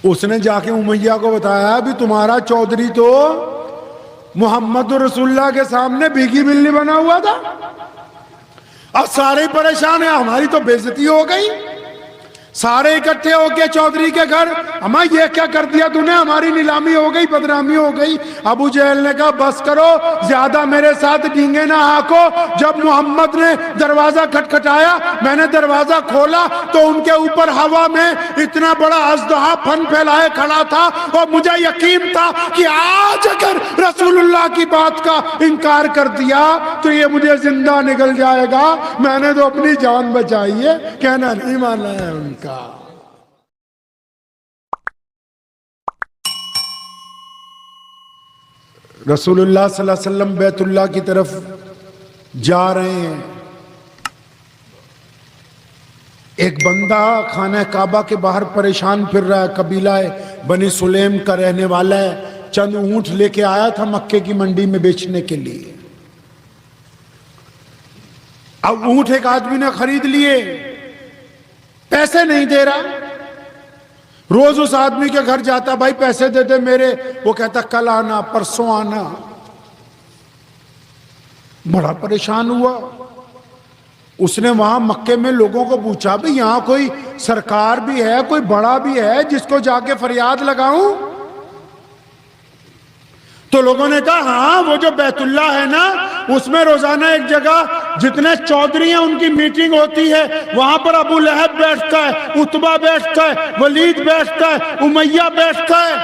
اس نے جا کے امیہ کو بتایا بھی تمہارا چودھری تو محمد رسول اللہ کے سامنے بھیگی بلی بنا ہوا تھا، اب سارے پریشان ہیں، ہماری تو بے عزتی ہو گئی۔ سارے اکٹھے ہو کے چودھری کے گھر، ہمیں یہ کیا کر دیا تو نے، ہماری نیلامی ہو گئی، بدنامی ہو گئی۔ ابو جہل نے کہا بس کرو، زیادہ میرے ساتھ ڈینگے نہ ہانکو۔ جب محمد نے دروازہ کھٹکھٹایا، میں نے دروازہ کھولا تو ان کے اوپر ہوا میں اتنا بڑا اژدہا پھن پھیلائے کھڑا تھا، اور مجھے یقین تھا کہ آج اگر رسول اللہ کی بات کا انکار کر دیا تو یہ مجھے زندہ نکل جائے گا۔ میں نے تو اپنی جان بچائی ہے، کہنا نہیں مانا ہے ان کا۔ رسول اللہ صلی اللہ علیہ وسلم بیت اللہ کی طرف جا رہے ہیں، ایک بندہ خانہ کعبہ کے باہر پریشان پھر رہا ہے، قبیلہ بنی سلیم کا رہنے والا ہے، چند اونٹ لے کے آیا تھا مکے کی منڈی میں بیچنے کے لیے۔ اب اونٹ ایک آدمی نے خرید لیے، پیسے نہیں دے رہا، روز اس آدمی کے گھر جاتا، بھائی پیسے دے دے میرے، وہ کہتا کل آنا، پرسوں آنا۔ بڑا پریشان ہوا، اس نے وہاں مکے میں لوگوں کو پوچھا بھی یہاں کوئی سرکار بھی ہے، کوئی بڑا بھی ہے جس کو جا کے فریاد لگاؤں؟ تو لوگوں نے کہا ہاں، وہ جو بیت اللہ ہے نا، اس میں روزانہ ایک جگہ جتنے چودھری ہیں ان کی میٹنگ ہوتی ہے، وہاں پر ابو لہب بیٹھتا ہے، عتبہ بیٹھتا ہے، ولید بیٹھتا ہے، امیہ بیٹھتا ہے،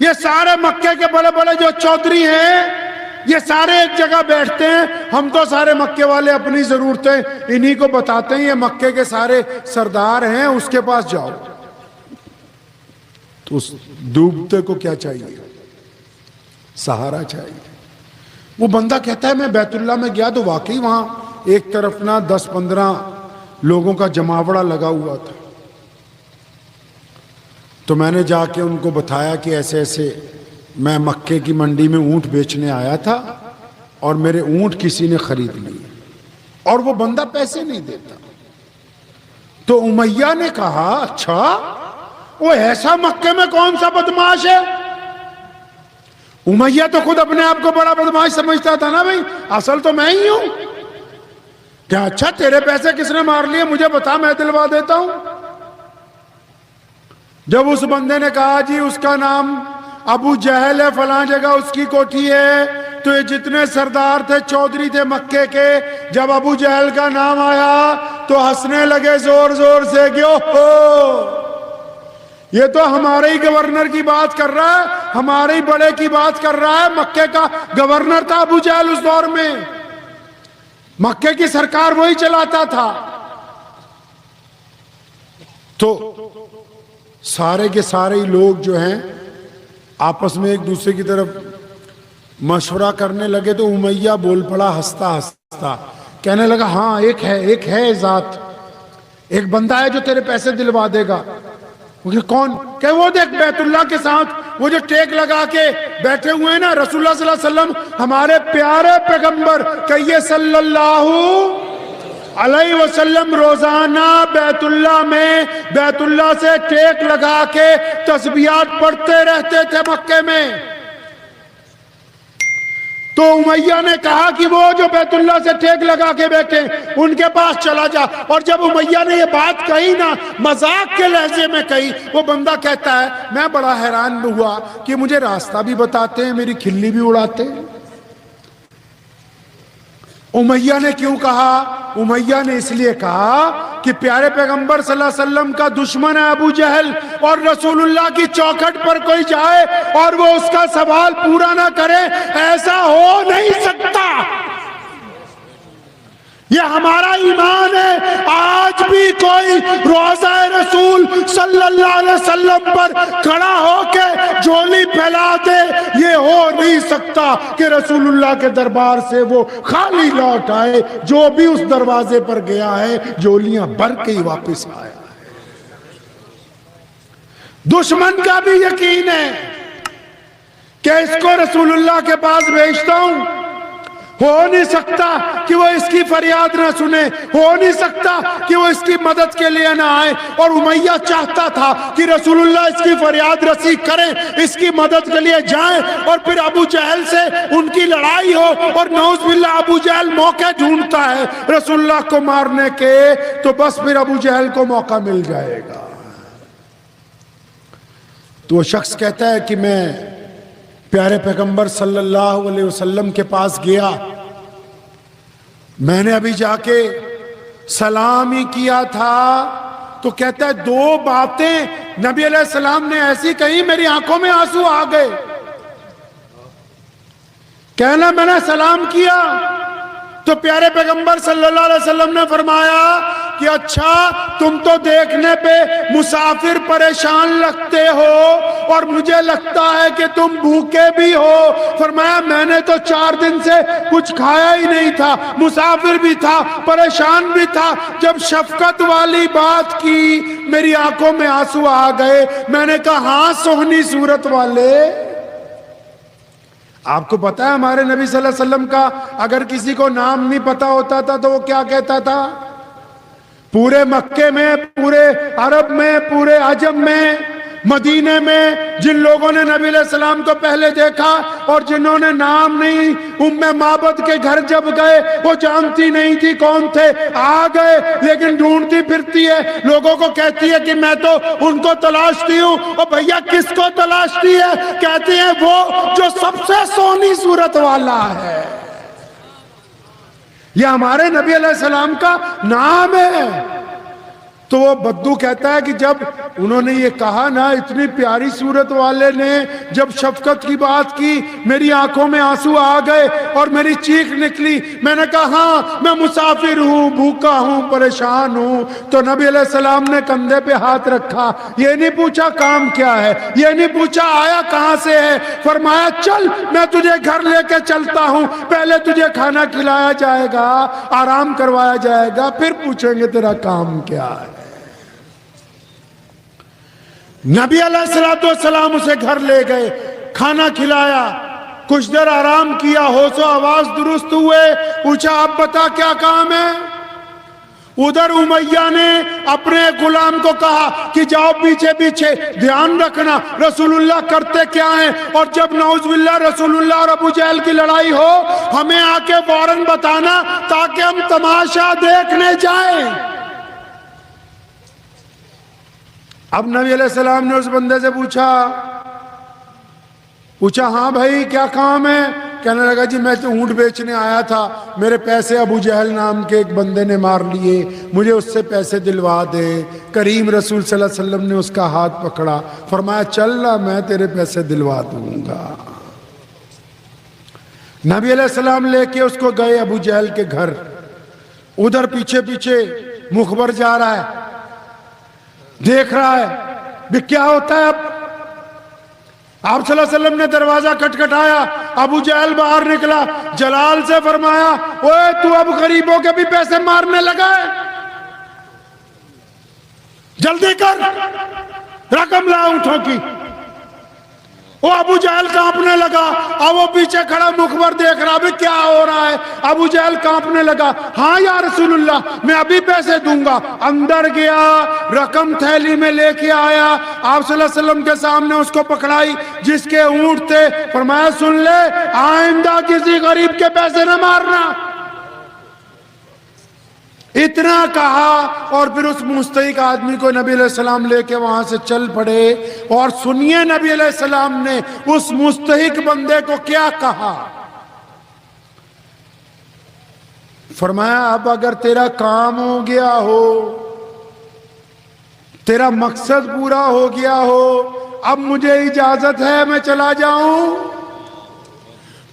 یہ سارے مکے کے بڑے بڑے جو چودھری ہیں یہ سارے ایک جگہ بیٹھتے ہیں۔ ہم تو سارے مکے والے اپنی ضرورتیں انہی کو بتاتے ہیں، یہ مکے کے سارے سردار ہیں، اس کے پاس جاؤ۔ تو اس ڈوبتے کو کیا چاہیے؟ سہارا چاہیے۔ وہ بندہ کہتا ہے میں بیت اللہ میں گیا تو واقعی وہاں ایک طرف نا 10-15 لوگوں کا جماوڑا لگا ہوا تھا، تو میں نے جا کے ان کو بتایا کہ ایسے ایسے میں مکے کی منڈی میں اونٹ بیچنے آیا تھا اور میرے اونٹ کسی نے خرید لیے، اور وہ بندہ پیسے نہیں دیتا۔ تو امیہ نے کہا اچھا، وہ ایسا مکے میں کون سا بدماش ہے؟ امیہ تو خود اپنے آپ کو بڑا بدماش سمجھتا تھا نا، بھائی اصل تو میں ہی ہوں۔ کیا اچھا تیرے پیسے کس نے مار لیے، مجھے بتا، میں دلوا دیتا ہوں۔ جب اس بندے نے کہا جی اس کا نام ابو جہل ہے، فلاں جگہ اس کی کوٹھی ہے، تو یہ جتنے سردار تھے، چودھری تھے مکے کے، جب ابو جہل کا نام آیا تو ہنسنے لگے زور زور سے کہ اوہ، یہ تو ہمارے ہی گورنر کی بات کر رہا ہے، ہمارے ہی بڑے کی بات کر رہا ہے۔ مکے کا گورنر تھا ابو جہل اس دور میں، مکے کی سرکار وہی چلاتا تھا۔ تو سارے کے سارے لوگ جو ہیں آپس میں ایک دوسرے کی طرف مشورہ کرنے لگے، تو امیہ بول پڑا ہنستا ہنستا، کہنے لگا ہاں ایک ہے ذات، ایک بندہ ہے جو تیرے پیسے دلوا دے گا۔ کون؟ کہ وہ دیکھ بیت اللہ کے ساتھ وہ جو ٹیک لگا کے بیٹھے ہوئے ہیں نا، رسول اللہ صلی اللہ علیہ وسلم ہمارے پیارے پیغمبر کہیے صلی اللہ علیہ وسلم روزانہ بیت اللہ میں بیت اللہ سے ٹیک لگا کے تسبیحات پڑھتے رہتے تھے مکے میں۔ تو امیہ نے کہا کہ وہ جو بیت اللہ سے ٹیک لگا کے بیٹھے ان کے پاس چلا جا، اور جب امیہ نے یہ بات کہی نا، مذاق کے لہجے میں کہی، وہ بندہ کہتا ہے میں بڑا حیران ہوا کہ مجھے راستہ بھی بتاتے ہیں، میری کھلی بھی اڑاتے ہیں۔ امیہ نے کیوں کہا؟ امیہ نے اس لیے کہا کہ پیارے پیغمبر صلی اللہ علیہ وسلم کا دشمن ہے ابو جہل، اور رسول اللہ کی چوکھٹ پر کوئی جائے اور وہ اس کا سوال پورا نہ کرے، ایسا ہو نہیں سکتا۔ یہ ہمارا ایمان ہے۔ آج بھی کوئی روضہ رسول صلی اللہ علیہ وسلم پر کھڑا ہو کے جھولی پھیلا دے، یہ ہو نہیں سکتا کہ رسول اللہ کے دربار سے وہ خالی لوٹ آئے۔ جو بھی اس دروازے پر گیا ہے جھولیاں بھر کے ہی واپس آیا ہے۔ دشمن کا بھی یقین ہے کہ اس کو رسول اللہ کے پاس بھیجتا ہوں ہو نہیں سکتا کہ وہ اس کی فریاد نہ سنے، ہو نہیں سکتا کہ وہ اس کی مدد کے لیے نہ آئے. اور امیہ چاہتا تھا کہ رسول اللہ اس کی فریاد رسی کریں، اس کی مدد کے لیے جائیں، اور پھر ابو جہل سے ان کی لڑائی ہو. اور نعوذ باللہ ابو جہل موقع ڈھونڈتا ہے رسول اللہ کو مارنے کے، تو بس پھر ابو جہل کو موقع مل جائے گا. تو وہ شخص کہتا ہے کہ میں پیارے پیغمبر صلی اللہ علیہ وسلم کے پاس گیا، میں نے ابھی جا کے سلام ہی کیا تھا. تو کہتا ہے دو باتیں نبی علیہ السلام نے ایسی کہی میری آنکھوں میں آنسو آ گئے. کہنا میں نے سلام کیا تو پیارے پیغمبر صلی اللہ علیہ وسلم نے فرمایا کہ اچھا تم تو دیکھنے پہ مسافر پریشان لگتے ہو اور مجھے لگتا ہے کہ تم بھوکے بھی ہو. فرمایا میں نے تو 4 دن سے کچھ کھایا ہی نہیں تھا، مسافر بھی تھا، پریشان بھی تھا. جب شفقت والی بات کی میری آنکھوں میں آنسو آ گئے. میں نے کہا ہاں سہنی صورت والے. آپ کو پتا ہے ہمارے نبی صلی اللہ علیہ وسلم کا اگر کسی کو نام نہیں پتا ہوتا تھا تو وہ کیا کہتا تھا؟ پورے مکے میں، پورے عرب میں، پورے عجم میں، مدینے میں جن لوگوں نے نبی علیہ السلام کو پہلے دیکھا اور جنہوں نے نام نہیں، ام معبد کے گھر جب گئے وہ جانتی نہیں تھی کون تھے، آ گئے لیکن ڈھونڈتی پھرتی ہے، لوگوں کو کہتی ہے کہ میں تو ان کو تلاشتی ہوں. اور بھیا کس کو تلاشتی ہے؟ کہتی ہیں وہ جو سب سے سونی صورت والا ہے. یہ ہمارے نبی علیہ السلام کا نام ہے. تو وہ بدو کہتا ہے کہ جب انہوں نے یہ کہا نا، اتنی پیاری صورت والے نے جب شفقت کی بات کی، میری آنکھوں میں آنسو آ گئے اور میری چیخ نکلی. میں نے کہا ہاں میں مسافر ہوں، بھوکا ہوں، پریشان ہوں. تو نبی علیہ السلام نے کندھے پہ ہاتھ رکھا. یہ نہیں پوچھا کام کیا ہے، یہ نہیں پوچھا آیا کہاں سے ہے. فرمایا چل میں تجھے گھر لے کے چلتا ہوں، پہلے تجھے کھانا کھلایا جائے گا، آرام کروایا جائے گا، پھر پوچھیں گے تیرا کام کیا ہے. نبی علیہ السلام اسے گھر لے گئے، کھانا کھلایا، کچھ دیر آرام کیا، ہوش و آواز درست ہوئے. پوچھا اب بتا کیا کام ہے؟ ادھر امیہ نے اپنے غلام کو کہا کہ جاؤ پیچھے پیچھے دھیان رکھنا رسول اللہ کرتے کیا ہیں، اور جب نعوذ باللہ رسول اللہ اور ابو جہل کی لڑائی ہو ہمیں آ کے فوراً بتانا تاکہ ہم تماشا دیکھنے جائیں. اب نبی علیہ السلام نے اس بندے سے پوچھا ہاں بھائی کیا کام ہے؟ کہنے لگا جی میں تو اونٹ بیچنے آیا تھا، میرے پیسے ابو جہل نام کے ایک بندے نے مار لیے، مجھے اس سے پیسے دلوا دے. کریم رسول صلی اللہ علیہ وسلم نے اس کا ہاتھ پکڑا، فرمایا چل رہا میں تیرے پیسے دلوا دوں گا. نبی علیہ السلام لے کے اس کو گئے ابو جہل کے گھر. ادھر پیچھے پیچھے مخبر جا رہا ہے، دیکھ رہا ہے بھی کیا ہوتا ہے. اب آپ صلی اللہ علیہ وسلم نے دروازہ کھٹکھٹایا، ابو جہل باہر نکلا، جلال سے فرمایا اوے تو اب غریبوں کے بھی پیسے مارنے لگا ہے، جلدی کر رقم لا اونٹوں کی. وہ ابو جہل کانپنے لگا. اب وہ پیچھے کھڑا مخبر دیکھ رہا بھی کیا ہو رہا ہے. ابو جہل کانپنے لگا. ہاں یا رسول اللہ میں ابھی پیسے دوں گا. اندر گیا، رقم تھیلی میں لے کے آیا، آپ صلی اللہ علیہ وسلم کے سامنے اس کو پکڑائی جس کے اونٹ تھے. فرمایا سن لے آئندہ کسی غریب کے پیسے نہ مارنا. اتنا کہا اور پھر اس مستحق آدمی کو نبی علیہ السلام لے کے وہاں سے چل پڑے. اور سنیے نبی علیہ السلام نے اس مستحق بندے کو کیا کہا. فرمایا اب اگر تیرا کام ہو گیا ہو، تیرا مقصد پورا ہو گیا ہو، اب مجھے اجازت ہے میں چلا جاؤں.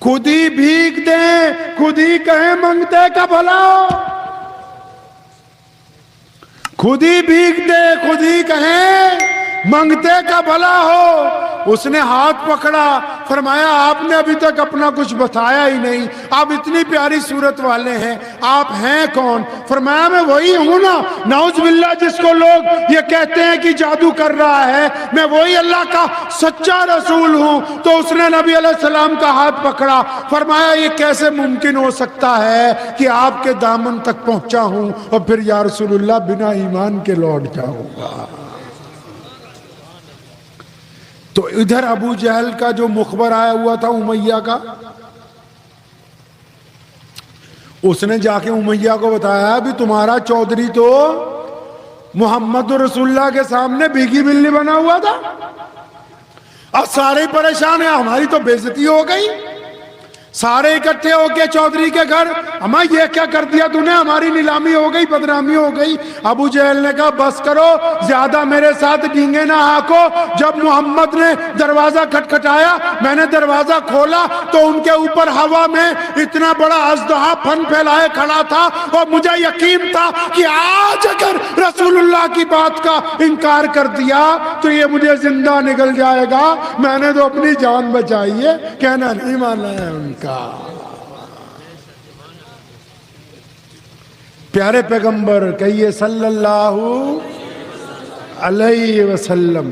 خود ہی بھیک دیں، خود ہی کہیں منگتے کا بھلا ہو. خود ہی بھیک دے، خود ہی کہیں منگتے کا بھلا ہو. اس نے ہاتھ پکڑا، فرمایا آپ نے ابھی تک اپنا کچھ بتایا ہی نہیں، آپ اتنی پیاری صورت والے ہیں، آپ ہیں کون؟ فرمایا میں وہی ہوں نا، نعوذ باللہ، جس کو لوگ یہ کہتے ہیں کہ جادو کر رہا ہے، میں وہی اللہ کا سچا رسول ہوں۔ تو اس نے نبی علیہ السلام کا ہاتھ پکڑا، فرمایا یہ کیسے ممکن ہو سکتا ہے کہ آپ کے دامن تک پہنچا ہوں اور پھر یا رسول اللہ بنا ایمان کے لوٹ جاؤں گا۔ تو ادھر ابو جہل کا جو مخبر آیا ہوا تھا امیہ کا، اس نے جا کے امیہ کو بتایا بھی تمہارا چودھری تو محمد رسول اللہ کے سامنے بھیگی بلی بنا ہوا تھا، اب سارے پریشان ہیں، ہماری تو بے عزتی ہو گئی۔ سارے اکٹھے ہو کے چودھری کے گھر، اما یہ کیا کر دیا تو نے، ہماری نیلامی ہو گئی، بدنامی ہو گئی۔ ابو جہل نے کہا بس کرو، زیادہ میرے ساتھ ڈینگے نہ ہانکو۔ جب محمد نے دروازہ کھٹکھٹایا، میں نے دروازہ کھولا تو ان کے اوپر ہوا میں اتنا بڑا اژدہا پھن پھیلائے کھڑا تھا، اور مجھے یقین تھا کہ آج اگر رسول اللہ کی بات کا انکار کر دیا تو یہ مجھے زندہ نکل جائے گا۔ میں نے تو اپنی جان بچائی ہے، کہنا نہیں مانا ہے ان کا۔ پیارے پیغمبر کہیے صلی اللہ علیہ وسلم۔